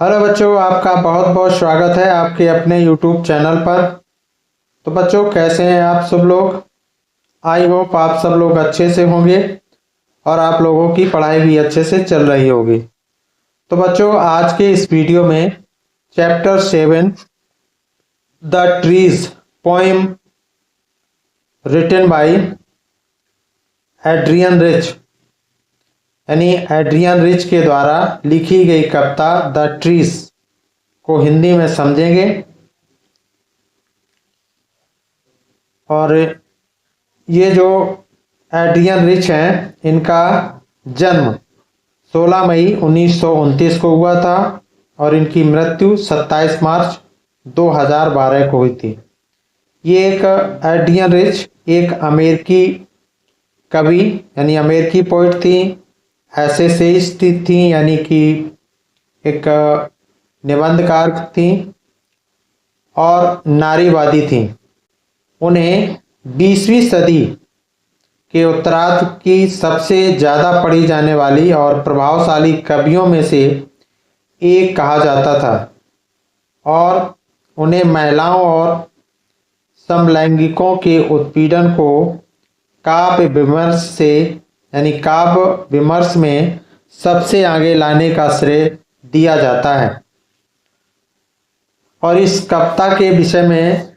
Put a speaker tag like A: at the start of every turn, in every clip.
A: Hello बच्चों, आपका बहुत बहुत स्वागत है आपके अपने YouTube चैनल पर। तो बच्चों, कैसे हैं आप सब लोग? आई होप आप सब लोग अच्छे से होंगे और आप लोगों की पढ़ाई भी अच्छे से चल रही होगी। तो बच्चों, आज के इस वीडियो में chapter 7 the trees poem written by Adrienne Rich यानी एड्रियन रिच के द्वारा लिखी गई कविता द ट्रीज को हिंदी में समझेंगे। और ये जो एड्रियन रिच हैं, इनका जन्म 16 मई 1929 को हुआ था और इनकी मृत्यु 27 मार्च 2012 को हुई थी। ये एक एड्रियन रिच एक अमेरिकी कवि यानी अमेरिकी पोइट थी, एसेसिस्ट थी यानी कि एक निबंधकार थी और नारीवादी थी। उन्हें 20वीं सदी के उत्तरार्ध की सबसे ज़्यादा पढ़ी जाने वाली और प्रभावशाली कवियों में से एक कहा जाता था और उन्हें महिलाओं और समलैंगिकों के उत्पीड़न को काव्य विमर्श में सबसे आगे लाने का श्रेय दिया जाता है। और इस कविता के विषय में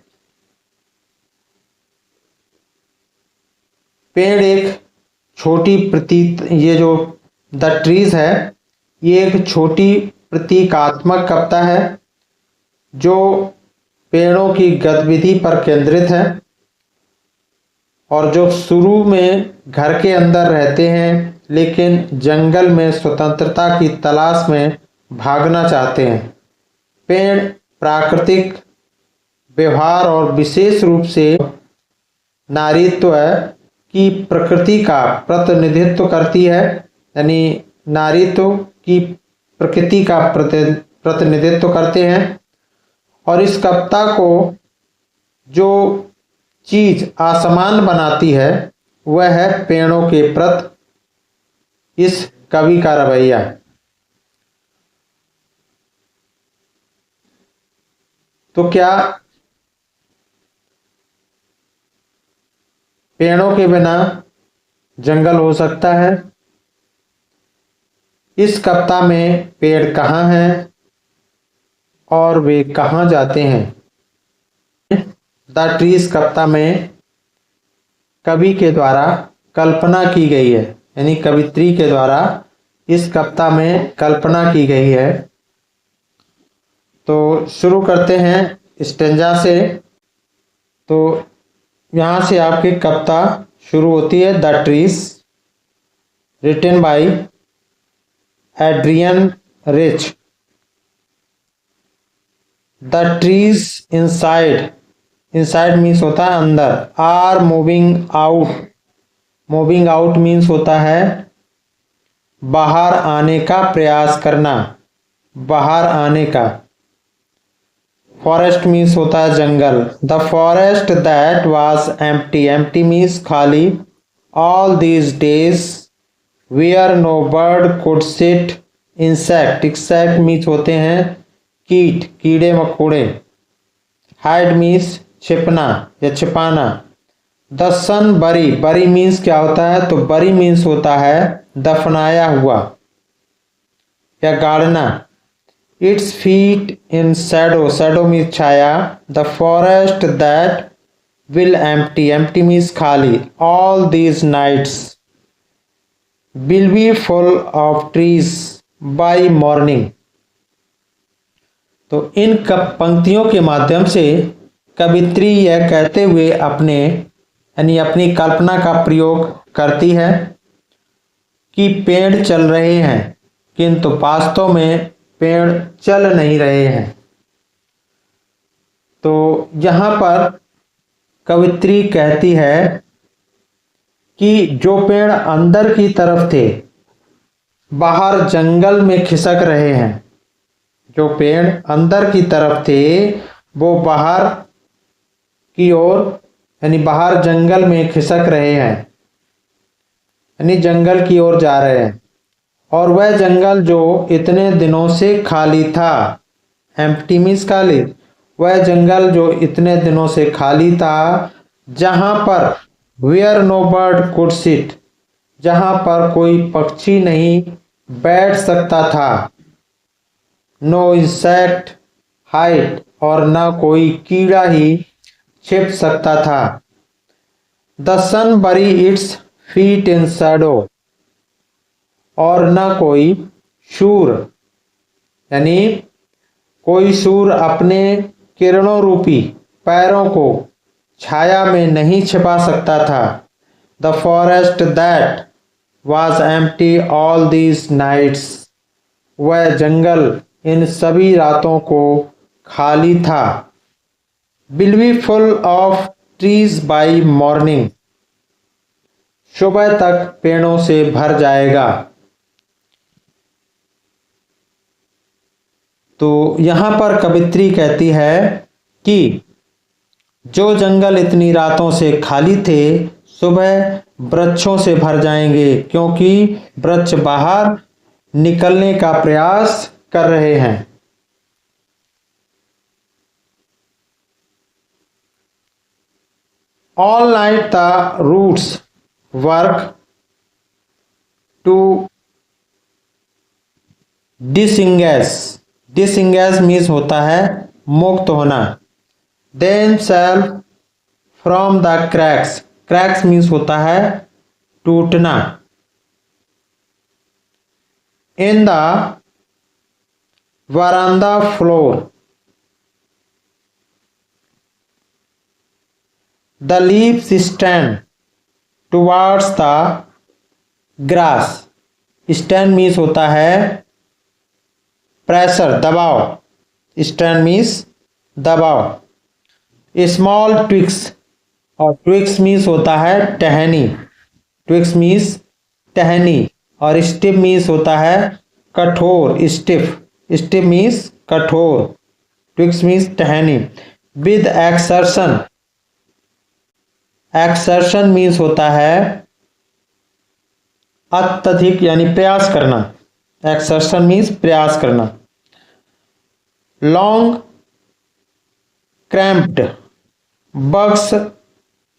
A: पेड़ एक छोटी प्रतीक, ये जो द ट्रीज है ये एक छोटी प्रतीकात्मक कविता है जो पेड़ों की गतिविधि पर केंद्रित है और जो शुरू में घर के अंदर रहते हैं लेकिन जंगल में स्वतंत्रता की तलाश में भागना चाहते हैं। पेड़ प्राकृतिक व्यवहार और विशेष रूप से नारीत्व की प्रकृति का प्रतिनिधित्व करती है, यानी नारीत्व की प्रकृति का प्रतिनिधित्व करते हैं। और इस कविता को जो चीज आसमान बनाती है वह है पेड़ों के प्रति इस कवि का रवैया। तो क्या पेड़ों के बिना जंगल हो सकता है? इस कविता में पेड़ कहाँ हैं और वे कहाँ जाते हैं? द ट्रीज कविता में कवि के द्वारा कल्पना की गई है, यानी कवित्री के द्वारा इस कविता में कल्पना की गई है। तो शुरू करते हैं स्टेंजा से। तो यहाँ से आपकी कविता शुरू होती है। The trees written by Adrienne Rich. The trees inside means होता है अंदर, आर मूविंग आउट मीन्स होता है बाहर आने का प्रयास करना, बाहर आने का। फॉरेस्ट मीन्स होता है जंगल। The forest that was empty means खाली। All these days where no bird could sit. Insect means होते हैं कीट, कीड़े मकोड़े। हाइड मीन्स छिपना या छिपाना। द सन बरी मीन्स क्या होता है? तो बरी मीन्स होता है दफनाया हुआ या गाड़ना। Its feet in shadow means छाया। The forest that will empty means खाली। All these nights will be full of trees by morning. तो इन पंक्तियों के माध्यम से कवित्री यह कहते हुए अपनी कल्पना का प्रयोग करती है कि पेड़ चल रहे हैं किंतु वास्तव में पेड़ चल नहीं रहे हैं। तो यहाँ पर कवित्री कहती है कि जो पेड़ अंदर की तरफ थे बाहर जंगल में खिसक रहे हैं। जो पेड़ अंदर की तरफ थे वो बाहर की ओर यानी बाहर जंगल में खिसक रहे हैं, यानी जंगल की ओर जा रहे हैं। और वह जंगल जो इतने दिनों से खाली था, एम्प्टी मीन्स खाली, वह जंगल जो इतने दिनों से खाली था, जहां पर where no bird could sit, जहां पर कोई पक्षी नहीं बैठ सकता था, नो इंसेक्ट हाइड, और न कोई कीड़ा ही छिप सकता था, द सन बरी इट्स फीट इन शैडो, और न कोई शूर यानी कोई सूर अपने किरणों रूपी पैरों को छाया में नहीं छिपा सकता था, the forest that was empty all these nights, वह जंगल इन सभी रातों को खाली था, will be full of trees by morning, सुबह तक पेड़ों से भर जाएगा। तो यहां पर कवित्री कहती है कि जो जंगल इतनी रातों से खाली थे, सुबह वृक्षों से भर जाएंगे, क्योंकि वृक्ष बाहर निकलने का प्रयास कर रहे हैं। All night the roots work to disengage, disengage means होता है मुक्त होना, them self from the cracks, cracks means होता है टूटना, in the veranda floor, the leaves stand towards the grass, stand means होता है प्रेशर दबाव, स्टैंड मीन्स दबाव, स्मॉल ट्विक्स, और ट्विक्स मीन्स होता है टहनी, ट्विक्स मीन्स टहनी, और स्टिफ मीन्स होता है कठोर, स्टिफ, स्टिफ मीन्स कठोर, ट्विक्स मीन्स टहनी, विद एक्सर्शन, एक्सर्शन मीन्स होता है अत्यधिक यानी प्रयास करना, एक्सर्शन मीन्स प्रयास करना, long cramped bugs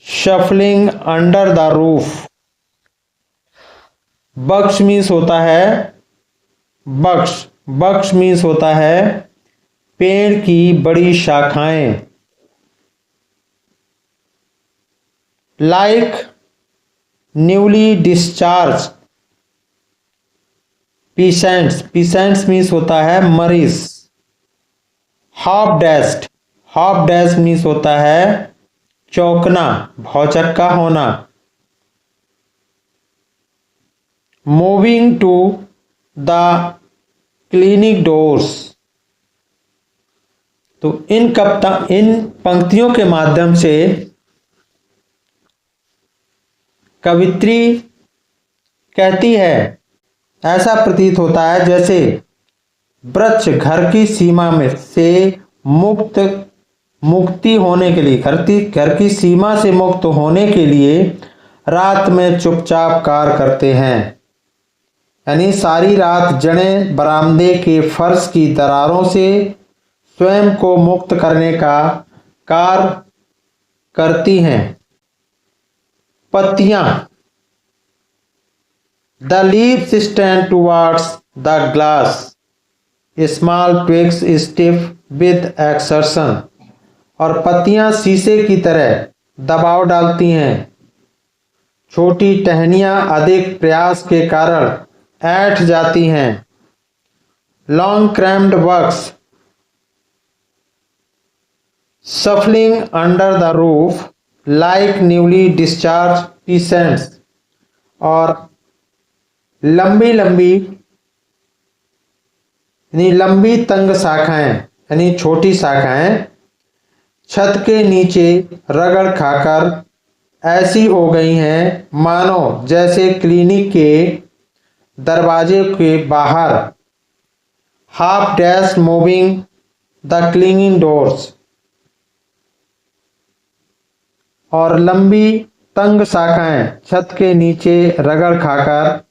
A: shuffling under the roof, bugs means होता है बग्स, बग्स मीन्स होता है पेड़ की बड़ी शाखाएं, like newly discharge patients, patients means होता है मरीज, half dazed, half dazed means होता है चौंकना, भौचक्का होना, moving to the clinic doors. तो इन पंक्तियों के माध्यम से कवित्री कहती है, ऐसा प्रतीत होता है जैसे वृक्ष घर की सीमा में से मुक्ति होने के लिए, घर की सीमा से मुक्त होने के लिए रात में चुपचाप कार्य करते हैं, यानी सारी रात जड़े बरामदे के फर्श की दरारों से स्वयं को मुक्त करने का कार्य करती हैं। पत्तियां, the leaves stand towards the glass, small twigs stiff with exertion, और पत्तियां शीशे की तरह दबाव डालती हैं, छोटी टहनियां अधिक प्रयास के कारण ऐंठ जाती हैं, long cramped bugs सफलिंग under the roof like newly discharge peasants, और लंबी लंबी यानी लंबी तंग शाखाएं यानी छोटी शाखाएं छत के नीचे रगड़ खाकर ऐसी हो गई हैं मानो जैसे क्लिनिक के दरवाजे के बाहर, half dash moving the clinging doors, और लंबी तंग शाखाएं छत के नीचे रगड़ खाकर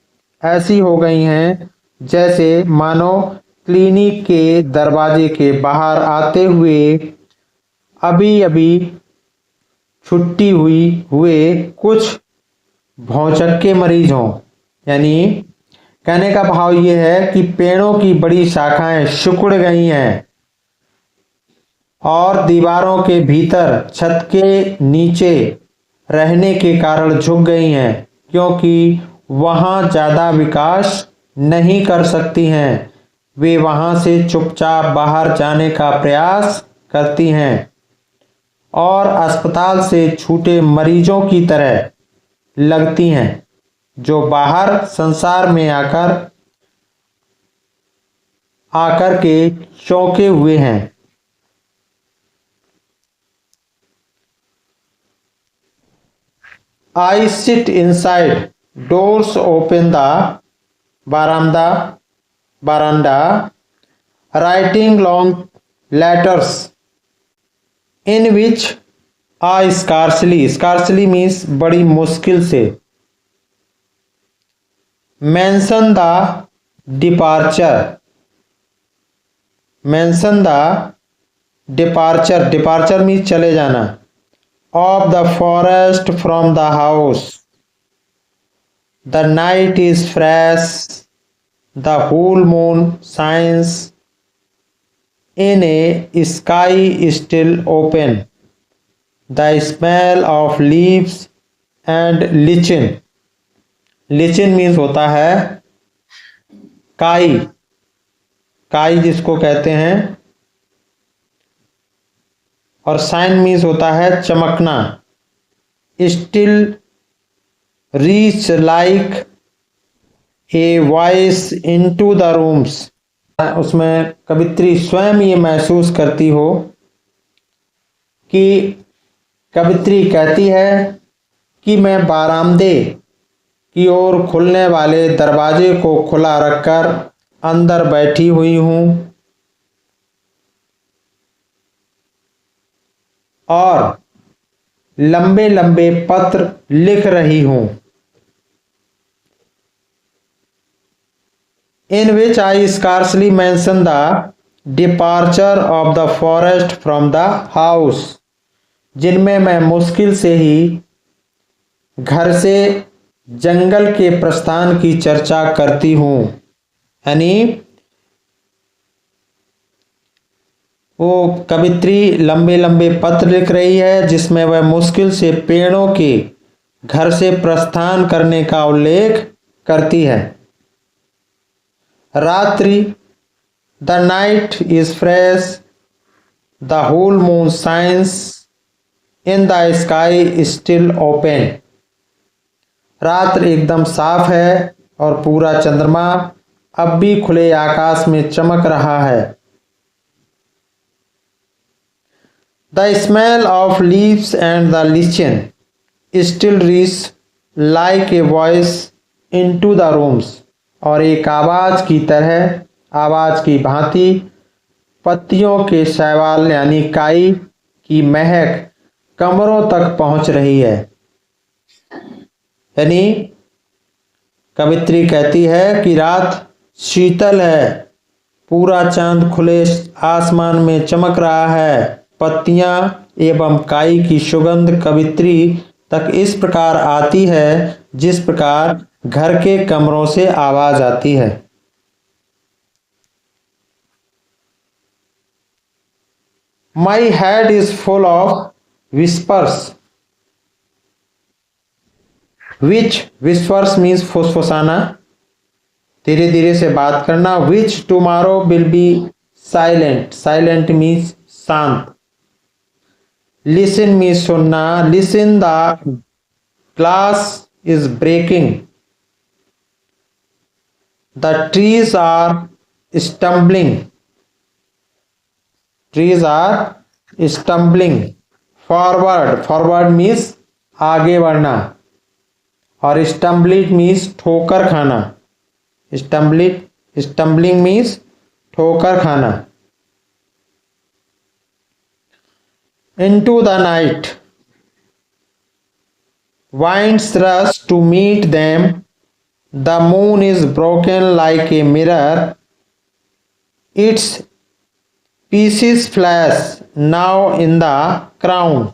A: ऐसी हो गई हैं जैसे मानो क्लिनिक के दरवाजे के बाहर आते हुए अभी अभी छुट्टी हुए कुछ भौचक्के मरीज हों। यानी कहने का भाव ये है कि पेड़ों की बड़ी शाखाएं सिकुड़ गई हैं और दीवारों के भीतर छत के नीचे रहने के कारण झुक गई हैं, क्योंकि वहां ज्यादा विकास नहीं कर सकती हैं। वे वहां से चुपचाप बाहर जाने का प्रयास करती हैं और अस्पताल से छूटे मरीजों की तरह लगती हैं, जो बाहर संसार में आकर आकर के चौंके हुए हैं। I sit inside. Doors open the veranda, writing long letters in which I scarcely means बड़ी मुश्किल से, mention the departure, departure means चले जाना, of the forest from the house. The night is fresh, the whole moon shines in a sky still open. The smell of leaves and lichen. Lichen means होता है काई, काई जिसको कहते हैं, और शाइन मीन्स होता है चमकना। Still reach like a voice into the rooms. उसमें कवित्री स्वयं ये महसूस करती हो कि कवित्री कहती है कि मैं बारामदे की ओर खुलने वाले दरवाजे को खुला रखकर अंदर बैठी हुई हूं और लंबे लंबे पत्र लिख रही हूं। In which I scarcely mention the departure of the forest from the house, जिनमें मैं मुश्किल से ही घर से जंगल के प्रस्थान की चर्चा करती हूं। यानी वो कवित्री लंबे लंबे पत्र लिख रही है जिसमें वह मुश्किल से पेड़ों के घर से प्रस्थान करने का उल्लेख करती है। रात्रि, the night is fresh, the whole moon shines in the sky still open. रात्र एकदम साफ है और पूरा चंद्रमा अब भी खुले आकाश में चमक रहा है। The smell of leaves and the lichen still reach like a voice into the rooms, और एक आवाज की तरह, आवाज की भांति पत्तियों के शैवाल यानी काई की महक कमरों तक पहुंच रही है। यानी कवित्री कहती है कि रात शीतल है, पूरा चांद खुले आसमान में चमक रहा है, पत्तियां एवं काई की सुगंध कवित्री तक इस प्रकार आती है जिस प्रकार घर के कमरों से आवाज आती है। My head is full of whispers, which whispers means फुसफुसाना, धीरे धीरे से बात करना। Which tomorrow will be silent, silent means शांत। Listen means सुनना, listen the glass is breaking, the trees are stumbling, trees are stumbling forward, forward means आगे बढ़ना, और stumbling means ठोकर खाना, stumbling means ठोकर खाना। Into the night, winds rush to meet them, the moon is broken like a mirror, its pieces flash now in the crown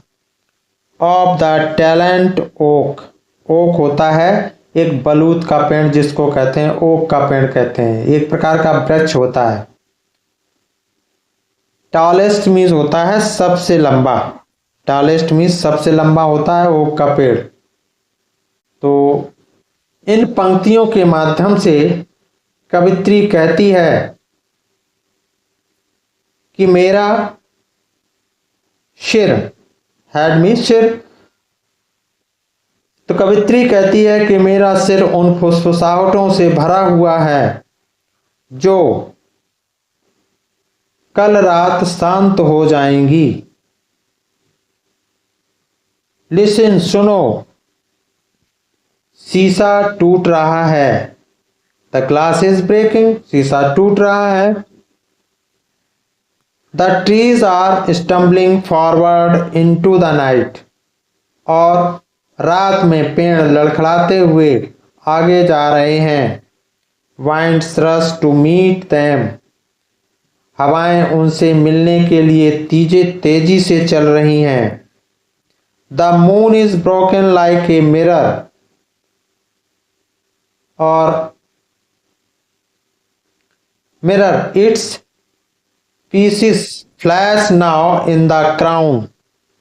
A: of the tallest oak. Oak होता है एक बलूत का पेड़ जिसको कहते हैं ओक का पेड़ कहते हैं, एक प्रकार का वृक्ष होता है। टॉलेस्ट मीन्स होता है सबसे लंबा, टॉलेस्ट मीन्स सबसे लंबा होता है ओक का पेड़। तो इन पंक्तियों के माध्यम से कवित्री कहती है कि मेरा सिर, हेड मीन्स सिर, तो कवित्री कहती है कि मेरा सिर उन फुसफुसाहटों से भरा हुआ है जो कल रात शांत हो जाएंगी। लिसन, सुनो, शीशा टूट रहा है। द ग्लास इज ब्रेकिंग, शीशा टूट रहा है। The trees are stumbling forward into the night, और रात में पेड़ लड़खड़ाते हुए आगे जा रहे हैं। Winds rush to meet them, हवाएं उनसे मिलने के लिए तेजी से चल रही हैं। The moon is broken like a mirror, और mirror its pieces flash now in the crown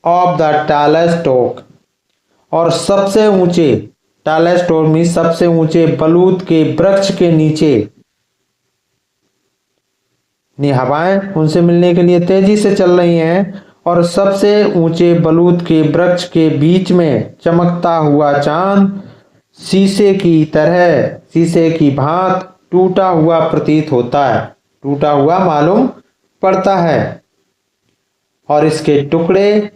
A: of the tallest oak, और सबसे ऊंचे, टॉलेस्ट ओक में सबसे ऊंचे बलूत के वृक्ष के नीचे हवाएं उनसे मिलने के लिए तेजी से चल रही हैं, और सबसे ऊंचे बलूत के वृक्ष के बीच में चमकता हुआ चांद शीशे की तरह, शीशे की भांत टूटा हुआ प्रतीत होता है, टूटा हुआ मालूम पड़ता है। और इसके टुकड़े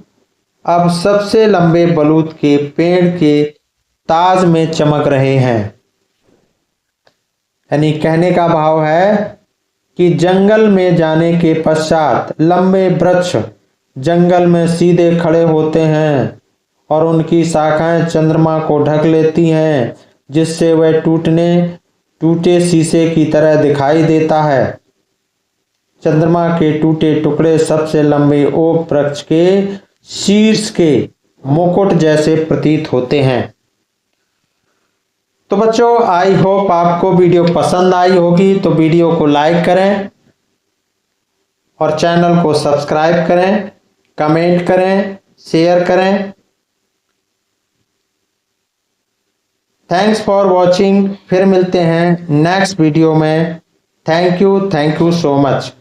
A: अब सबसे लंबे बलूत के पेड़ के ताज में चमक रहे हैं। यानी कहने का भाव है कि जंगल में जाने के पश्चात लंबे वृक्ष जंगल में सीधे खड़े होते हैं और उनकी शाखाएं चंद्रमा को ढक लेती हैं, जिससे वह टूटे शीशे की तरह दिखाई देता है। चंद्रमा के टूटे टुकड़े सबसे लंबे ओक वृक्ष के शीर्ष के मुकुट जैसे प्रतीत होते हैं। तो बच्चों, आई होप आपको वीडियो पसंद आई होगी, तो वीडियो को लाइक करें और चैनल को सब्सक्राइब करें, कमेंट करें, शेयर करें। Thanks for watching. फिर मिलते हैं नेक्स्ट वीडियो में। Thank you so much.